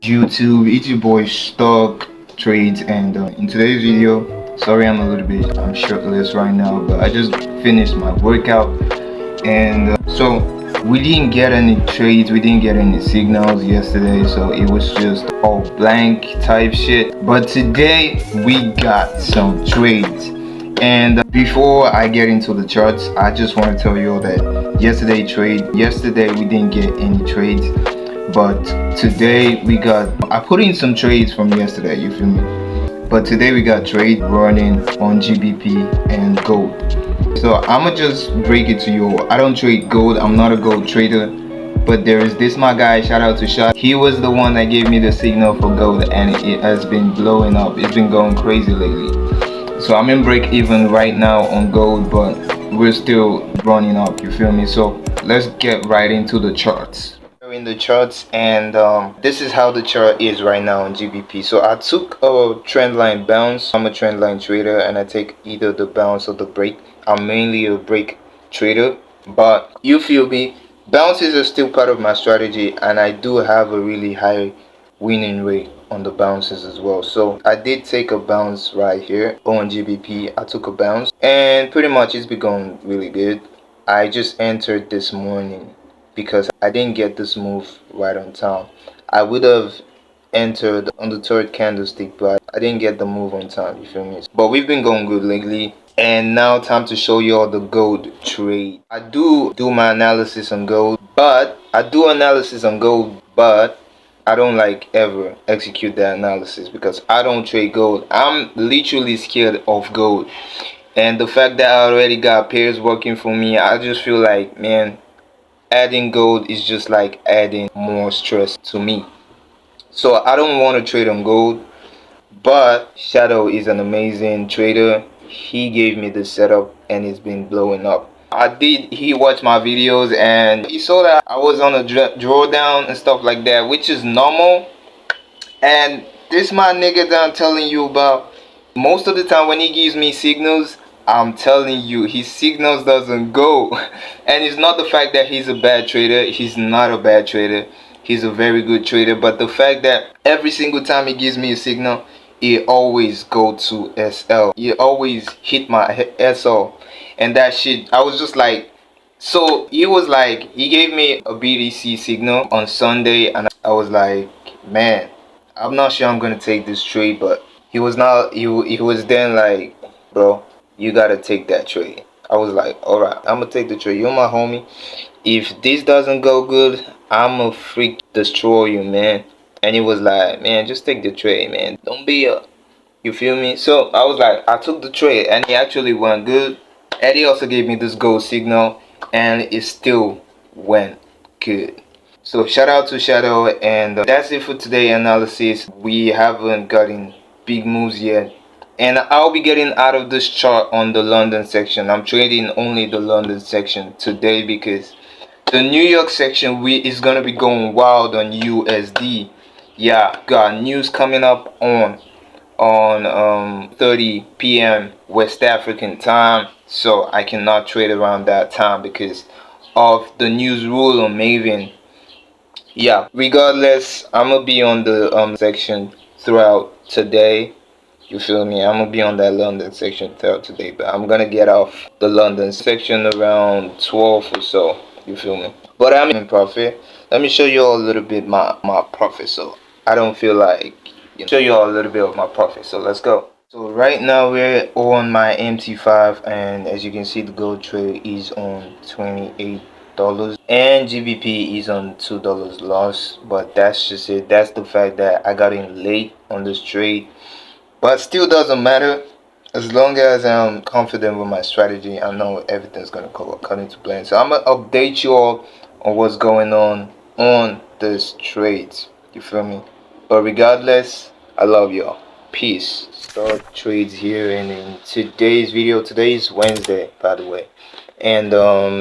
YouTube, it's your boy Stock Trades, and in today's video, sorry I'm a little bit shirtless right now, but I just finished my workout, and so we didn't get any trades, we didn't get any signals yesterday, so it was just all blank type shit. But today we got some trades, and before I get into the charts, I just want to tell you all that yesterday we didn't get any trades, but today we got, I put in some trades from yesterday, you feel me? But today we got trade running on GBP and gold. So I'ma just break it to you. I don't trade gold, I'm not a gold trader. But there is this my guy, shout out to Shot. He was the one that gave me the signal for gold, and it has been blowing up. It's been going crazy lately. So I'm in break even right now on gold, but we're still running up, you feel me? So let's get right into the charts. We're in the charts, and this is how the chart is right now on GBP. So I took a trend line bounce. I'm a trend line trader, and I take either the bounce or the break. I'm mainly a break trader, but you feel me, bounces are still part of my strategy, and I do have a really high winning rate on the bounces as well. So I did take a bounce right here on GBP. I took a bounce, and pretty much it's been going really good. I just entered this morning because I didn't get this move right on time. I would have entered on the third candlestick, but I didn't get the move on time, you feel me? But we've been going good lately. And now time to show you all the gold trade. I do my analysis on gold, but I don't like ever execute that analysis because I don't trade gold. I'm literally scared of gold. And the fact that I already got pairs working for me, I just feel like, man, adding gold is just like adding more stress to me. So I don't want to trade on gold, but Shadow is an amazing trader. He gave me the setup and it's been blowing up. He watched my videos and he saw that I was on a drawdown and stuff like that, which is normal. And this my nigga that I'm telling you about, most of the time when he gives me signals, I'm telling you, his signals doesn't go. And it's not the fact that he's a bad trader. He's not a bad trader. He's a very good trader. But the fact that every single time he gives me a signal, it always go to SL. It always hit my SL. And that shit, I was just like, so he was like, he gave me a BDC signal on Sunday, and I was like, man, I'm not sure I'm gonna take this trade. But he was not, he was then like, bro, you gotta take that trade. I was like, alright, I'm gonna take the trade. You're my homie. If this doesn't go good, I'ma freak destroy you, man. And he was like, man, just take the trade, man. Don't be a, you feel me? So I was like, I took the trade, and he actually went good. Eddie also gave me this gold signal, and it still went good. So shout out to Shadow, and that's it for today analysis. We haven't gotten big moves yet, and I'll be getting out of this chart on the London section. I'm trading only the London section today because the New York section is gonna be going wild on USD. Yeah, got news coming up on 30 p.m. West African time, so I cannot trade around that time because of the news rule on Maven. Yeah, regardless, I'm gonna be on the section throughout today, you feel me? I'm gonna be on that London section throughout today, but I'm gonna get off the London section around 12 or so, you feel me? But I'm in profit. Let me show you all a little bit my profit, so I don't feel like, show you all a little bit of my profit. So let's go. So right now we're on my MT5, and as you can see, the gold trade is on $28 and GBP is on $2 loss. But that's just it. That's the fact that I got in late on this trade, but still doesn't matter. As long as I'm confident with my strategy, I know everything's gonna go according to plan. So I'm gonna update you all on what's going on this trades, you feel me? But regardless, I love y'all. Peace. Start trades here, and in today's video, today is Wednesday, by the way, and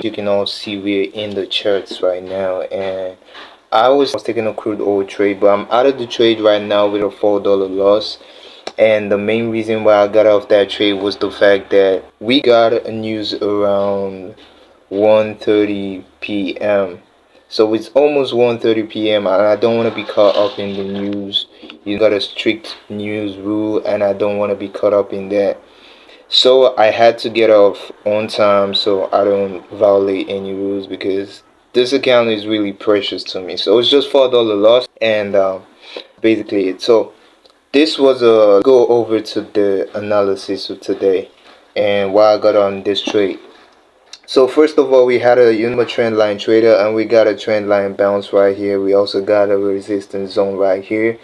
you can all see we're in the charts right now. And I was taking a crude oil trade, but I'm out of the trade right now with a $4 loss. And the main reason why I got off that trade was the fact that we got a news around 1:30 p.m. So it's almost 1:30 p.m. and I don't want to be caught up in the news. You got a strict news rule and I don't want to be caught up in that. So I had to get off on time so I don't violate any rules because this account is really precious to me. So it's just $4 loss and basically it. So this was a go over to the analysis of today and why I got on this trade. So first of all, we had a trend line trader and we got a trend line bounce right here. We also got a resistance zone right here.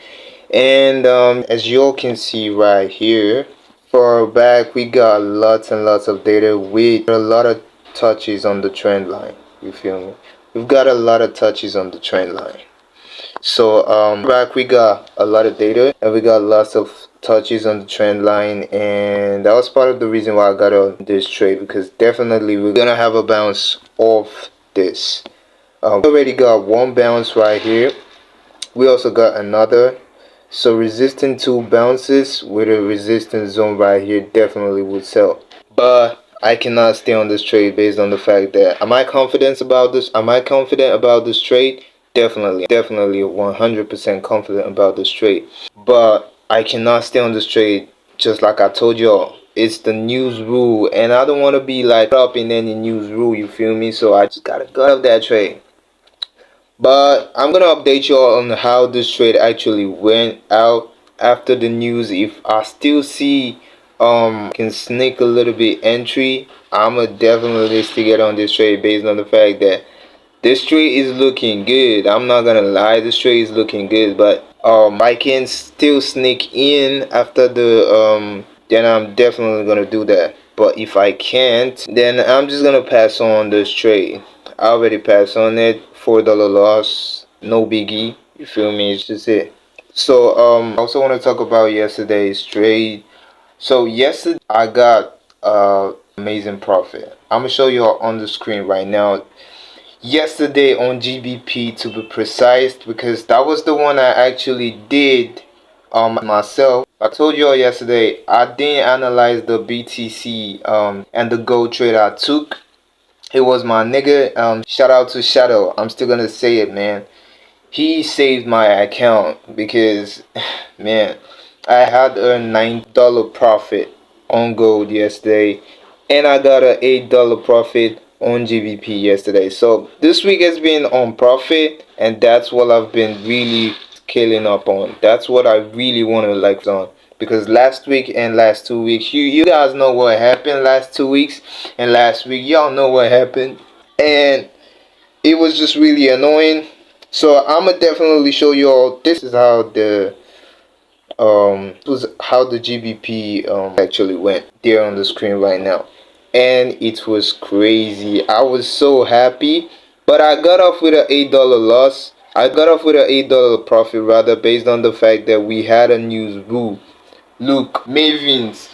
And as you all can see right here, for our back, we got lots and lots of data with a lot of touches on the trend line. You feel me? We've got a lot of touches on the trend line. So back we got a lot of data and we got lots of touches on the trend line, and that was part of the reason why I got on this trade, because definitely we're gonna have a bounce off this. We already got one bounce right here. We also got another. So resisting two bounces with a resistance zone right here definitely would sell. But I cannot stay on this trade based on the fact that am I confident about this? Am I confident about this trade? Definitely 100% confident about this trade. But I cannot stay on this trade just like I told y'all. It's the news rule and I don't want to be like up in any news rule, you feel me? So I just gotta go out of that trade. But I'm gonna update you all on how this trade actually went out after the news. If I still see can sneak a little bit entry, I'ma definitely stick it on this trade based on the fact that this trade is looking good. I'm not gonna lie, this trade is looking good, but I can still sneak in after the then I'm definitely gonna do that. But if I can't, then I'm just gonna pass on this trade. I already passed on it. $4 loss, no biggie. You feel me? It's just it. So I also want to talk about yesterday's trade. So yesterday I got amazing profit. I'm gonna show you all on the screen right now. Yesterday on GBP to be precise, because that was the one I actually did myself. I told you all yesterday I didn't analyze the BTC and the gold trade I took. It was my nigga. Shout out to Shadow. I'm still gonna say it, man. He saved my account because, man, I had a $9 profit on gold yesterday, and I got a $8 profit on GBP yesterday. So this week has been on profit, and that's what I've been really scaling up on. That's what I really want to like on. Because last week and last 2 weeks, you guys know what happened last 2 weeks and last week. Y'all know what happened. And it was just really annoying. So I'ma definitely show you all. This is how the GBP actually went there on the screen right now. And it was crazy. I was so happy. But I got off with an $8 loss. I got off with an $8 profit rather, based on the fact that we had a news rule. Look, Mavins,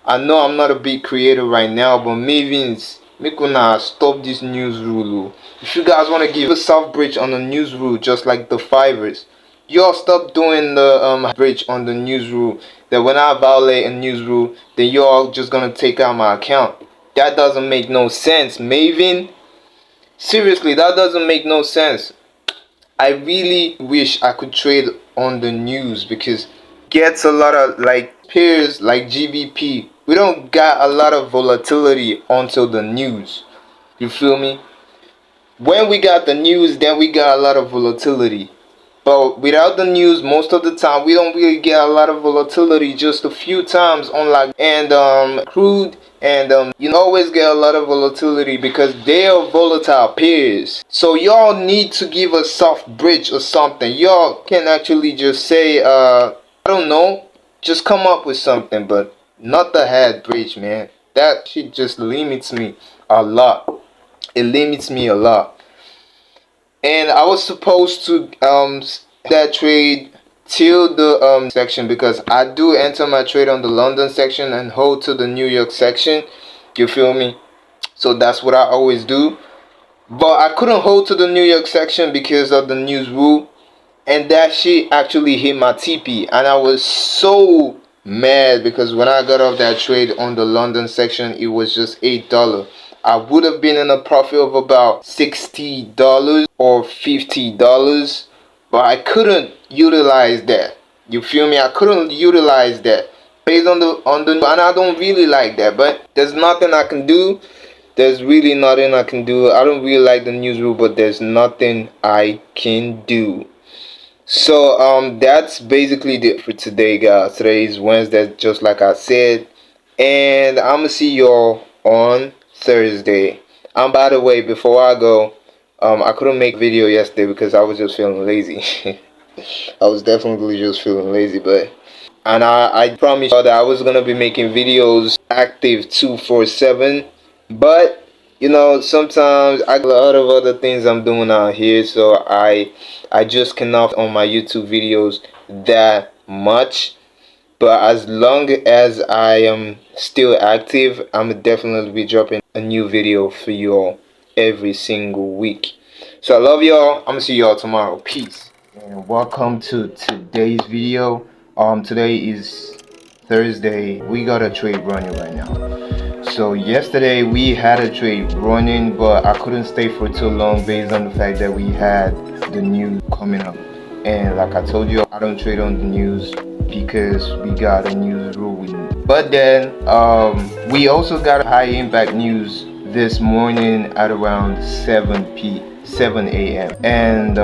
I know I'm not a big creator right now, but Mavins, make una stop this news rule. If you guys want to give a soft bridge on the news rule, just like the Fivers, y'all stop doing the bridge on the news rule. That when I violate a news rule, then y'all just gonna take out my account. That doesn't make no sense, Maven. Seriously, that doesn't make no sense. I really wish I could trade on the news because gets a lot of like pairs like GBP. We don't got a lot of volatility until the news. You feel me? When we got the news, then we got a lot of volatility. But without the news, most of the time we don't really get a lot of volatility. Just a few times on like crude and you always get a lot of volatility because they are volatile pairs. So y'all need to give a soft bridge or something. Y'all can actually just say I don't know, just come up with something, but not the head bridge, man. That shit just limits me a lot. It limits me a lot. And I was supposed to that trade till the section, because I do enter my trade on the London section and hold to the New York section. You feel me? So that's what I always do. But I couldn't hold to the New York section because of the news rule, and that shit actually hit my TP, and I was so mad because when I got off that trade on the London section, it was just $8. I would have been in a profit of about $60 or $50, but I couldn't utilize that. You feel me? I couldn't utilize that based on the and I don't really like that, but there's nothing I can do. There's really nothing I can do. I don't really like the news rule, but there's nothing I can do. So that's basically it for today, guys. Today is Wednesday, just like I said, and I'm gonna see y'all on Thursday. By the way, before I go, I couldn't make a video yesterday because I was just feeling lazy. I was definitely just feeling lazy, but and I promised y'all that I was gonna be making videos active 247, but sometimes I got a lot of other things I'm doing out here, so I just cannot on my YouTube videos that much. But as long as I am still active, I'm definitely be dropping a new video for you all every single week. So I love y'all. I'm gonna see y'all tomorrow. Peace. And welcome to today's video. Today is Thursday. We got a trade running right now. So yesterday we had a trade running, but I couldn't stay for too long based on the fact that we had the news coming up. And like I told you, I don't trade on the news because we got a news rule. But then we also got high impact news this morning at around 7 a.m. and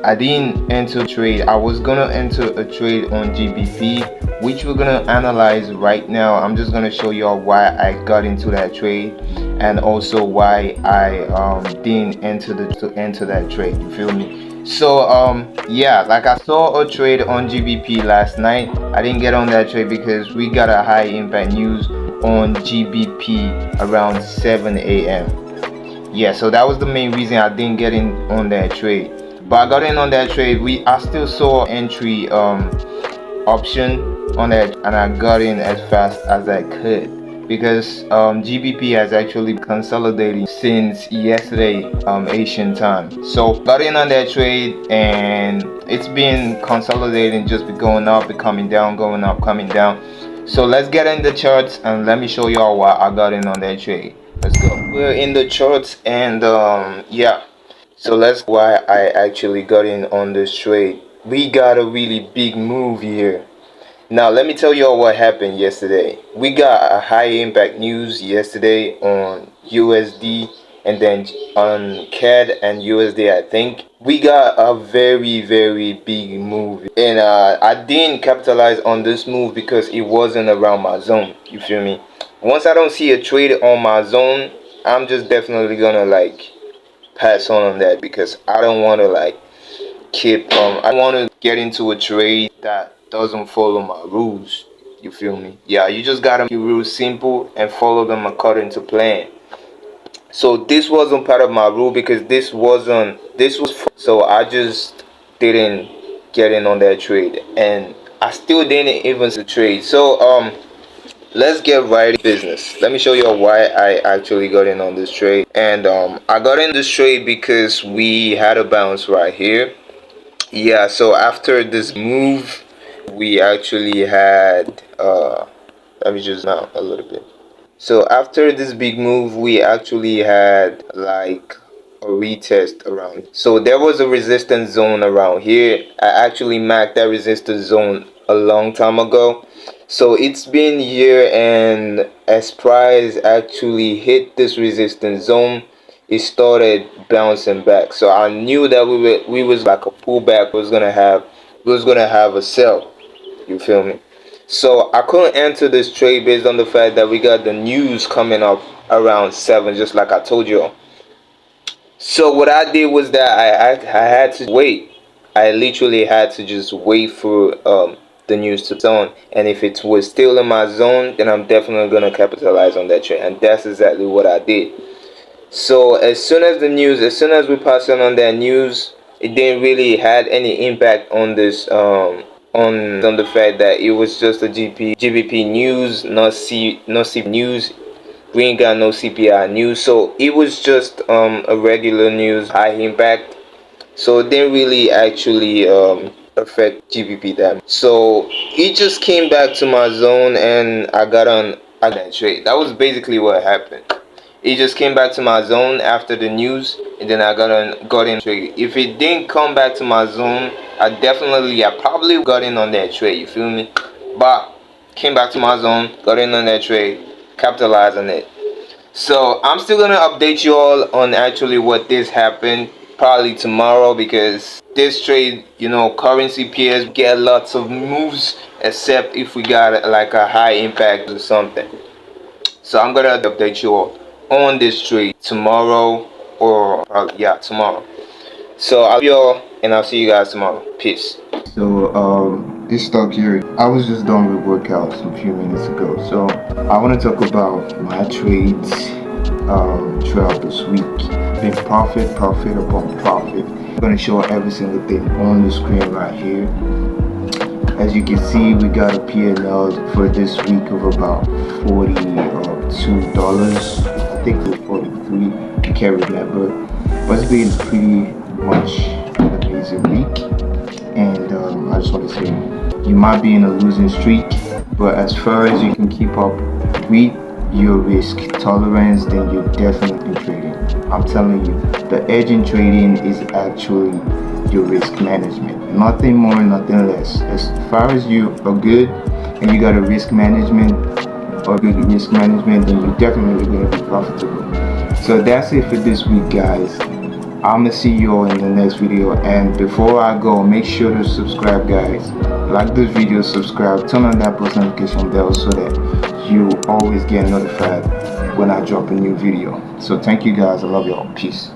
I didn't enter a trade. I was gonna enter a trade on GBP, which we're gonna analyze right now. I'm just gonna show y'all why I got into that trade and also why I didn't enter that trade. You feel me? So yeah, like I saw a trade on GBP last night. I didn't get on that trade because we got a high impact news on GBP around 7 a.m. Yeah, so that was the main reason I didn't get in on that trade. But I got in on that trade. I still saw entry option on that, and I got in as fast as I could because GBP has actually consolidated since yesterday Asian time. So got in on that trade, and it's been consolidating, just be going up, be coming down, going up, coming down. So let's get in the charts and let me show y'all why I got in on that trade. Let's go. We're in the charts, and yeah, so let's why I actually got in on this trade. We got a really big move here. Now let me tell y'all what happened yesterday. We got a high impact news yesterday on USD and then on CAD and USD. I think we got a very big move, and I didn't capitalize on this move because it wasn't around my zone. You feel me? Once I don't see a trade on my zone, I'm just definitely gonna like pass on that because I don't want to like keep I want to get into a trade that doesn't follow my rules. You feel me? Yeah, you just gotta keep rules simple and follow them according to plan. So this wasn't part of my rule because this was so I just didn't get in on that trade, and I still didn't even see the trade. So let's get right to business. Let me show you why I actually got in on this trade. And I got in this trade because we had a bounce right here. Yeah, so after this move we actually had let me just now a little bit. So after this big move we actually had like a retest around. So there was a resistance zone around here. I actually marked that resistance zone a long time ago. So it's been here, and as price actually hit this resistance zone, it started bouncing back. So I knew that we was like a pullback was gonna have a sell. You feel me? So I couldn't enter this trade based on the fact that we got the news coming up around 7, just like I told you. So what I did was that I had to wait. I literally had to just wait for the news to zone, and if it was still in my zone, then I'm definitely gonna capitalize on that trade, and that's exactly what I did. So as soon as we passed on that news, it didn't really had any impact on this on the fact that it was just a GBP news, not C news. We ain't got no CPI news, so it was just a regular news, high impact. So it didn't really actually affect GBP that much. So it just came back to my zone, and I got that trade. That was basically what happened. It just came back to my zone after the news, and then I got in trade. If it didn't come back to my zone, I probably got in on that trade. You feel me? But came back to my zone, got in on that trade, capitalized on it. So I'm still gonna update you all on actually what this happened probably tomorrow, because this trade, currency pairs get lots of moves except if we got like a high impact or something. So I'm gonna update you all on this trade tomorrow, or yeah, tomorrow. So I'll be all, and I'll see you guys tomorrow. Peace. So this stock here, I was just done with workouts a few minutes ago. So I want to talk about my trades throughout this week. Been profit upon profit. I'm gonna show every single thing on the screen right here. As you can see, we got a P&L for this week of about $42. I think it was 43. I can't remember, but it's been pretty much an amazing week. And I just want to say, you might be in a losing streak, but as far as you can keep up with your risk tolerance, then you're definitely in trading. I'm telling you, the edge in trading is actually your risk management. Nothing more, nothing less. As far as you are good and you got a risk management or good risk management, then you're definitely going to be profitable. So that's it for this week, guys. I'm gonna see you all in the next video, and before I go, make sure to subscribe, guys. Like this video, subscribe, turn on that post notification bell so that you always get notified when I drop a new video. So thank you guys, I love y'all, peace.